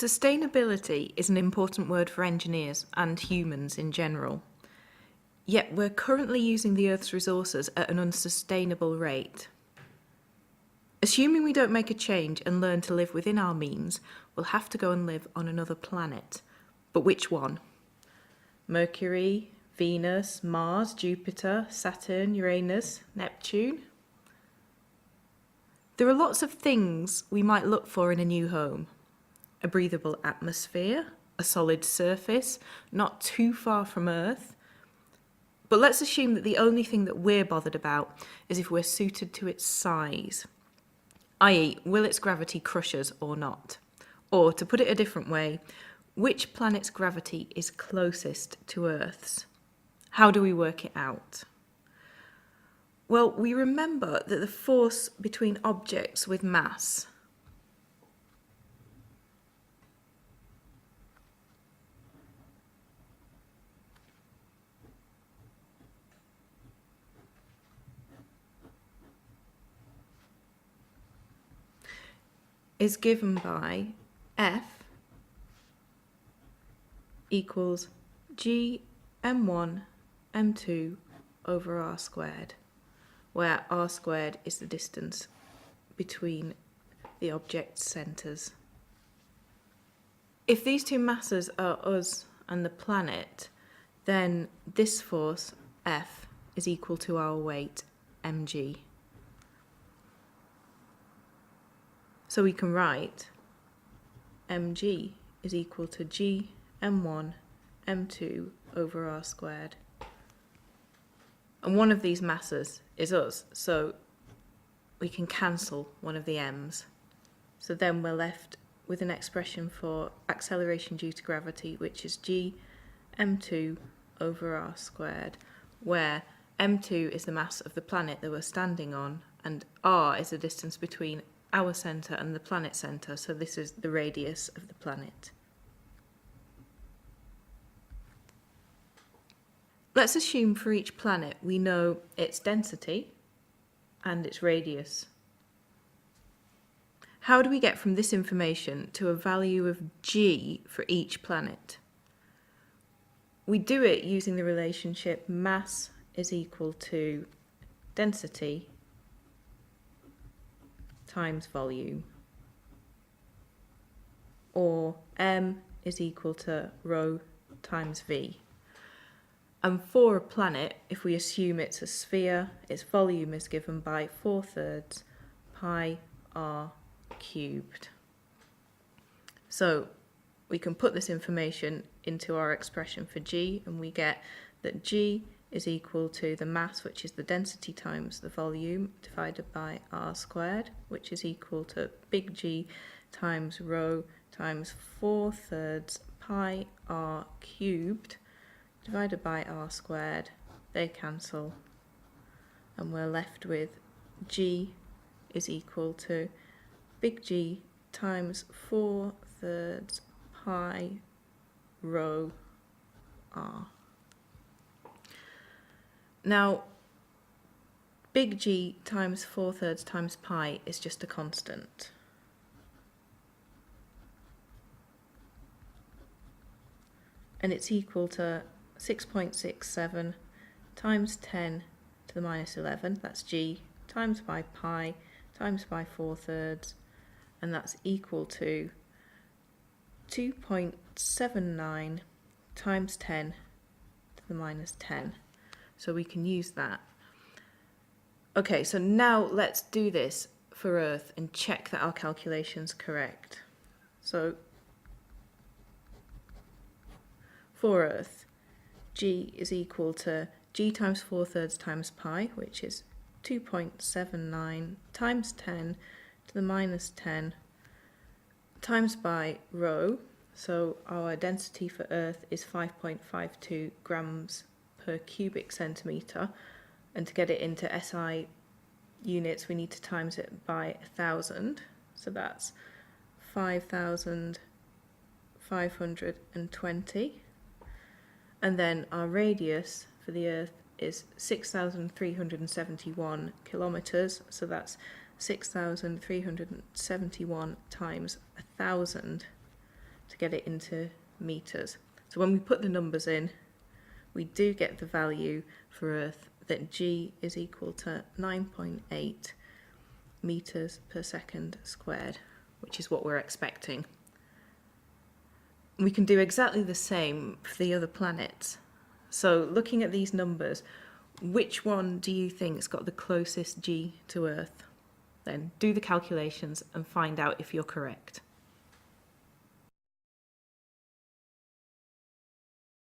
Sustainability is an important word for engineers and humans in general. Yet we're currently using the Earth's resources at an unsustainable rate. Assuming we don't make a change and learn to live within our means, we'll have to go and live on another planet. But which one? Mercury, Venus, Mars, Jupiter, Saturn, Uranus, Neptune? There are lots of things we might look for in a new home. A breathable atmosphere, a solid surface, not too far from Earth. But let's assume that the only thing that we're bothered about is if we're suited to its size, i.e., will its gravity crush us or not? Or, to put it a different way, which planet's gravity is closest to Earth's? How do we work it out? Well, we remember that the force between objects with mass is given by F equals G m1 m2 over r squared, where r squared is the distance between the object's centres. If these two masses are us and the planet, then this force, F, is equal to our weight, mg. So we can write mg is equal to g m1 m2 over r squared. And one of these masses is us, so we can cancel one of the m's. So then we're left with an expression for acceleration due to gravity, which is g m2 over r squared, where m2 is the mass of the planet that we're standing on, and r is the distance between our centre and the planet centre, so this is the radius of the planet. Let's assume for each planet we know its density and its radius. How do we get from this information to a value of g for each planet? We do it using the relationship mass is equal to density times volume, or m is equal to rho times v. And for a planet, if we assume it's a sphere, its volume is given by 4/3 pi r cubed. So we can put this information into our expression for g, and we get that g is equal to the mass, which is the density times the volume, divided by r squared, which is equal to big G times rho times 4/3 pi r cubed, divided by r squared. They cancel, and we're left with g is equal to big G times 4/3 pi rho r. Now, big G times 4/3 times pi is just a constant. And it's equal to 6.67 times 10 to the minus 11, that's G, times by pi, times by 4/3, and that's equal to 2.79 times 10 to the minus 10. So we can use that. Okay, so now let's do this for Earth and check that our calculation's correct. So for Earth, G is equal to G times 4/3 times pi, which is 2.79 times 10 to the minus 10, times by rho. So our density for Earth is 5.52 grams per cubic centimetre, and to get it into SI units we need to times it by 1,000, so that's 5,520, and then our radius for the Earth is 6,371 kilometres, so that's 6,371 times 1,000, get it into meters. So when we put the numbers in, we do get the value for Earth that G is equal to 9.8 meters per second squared, which is what we're expecting. We can do exactly the same for the other planets. So looking at these numbers, which one do you think's got the closest G to Earth? Then do the calculations and find out if you're correct.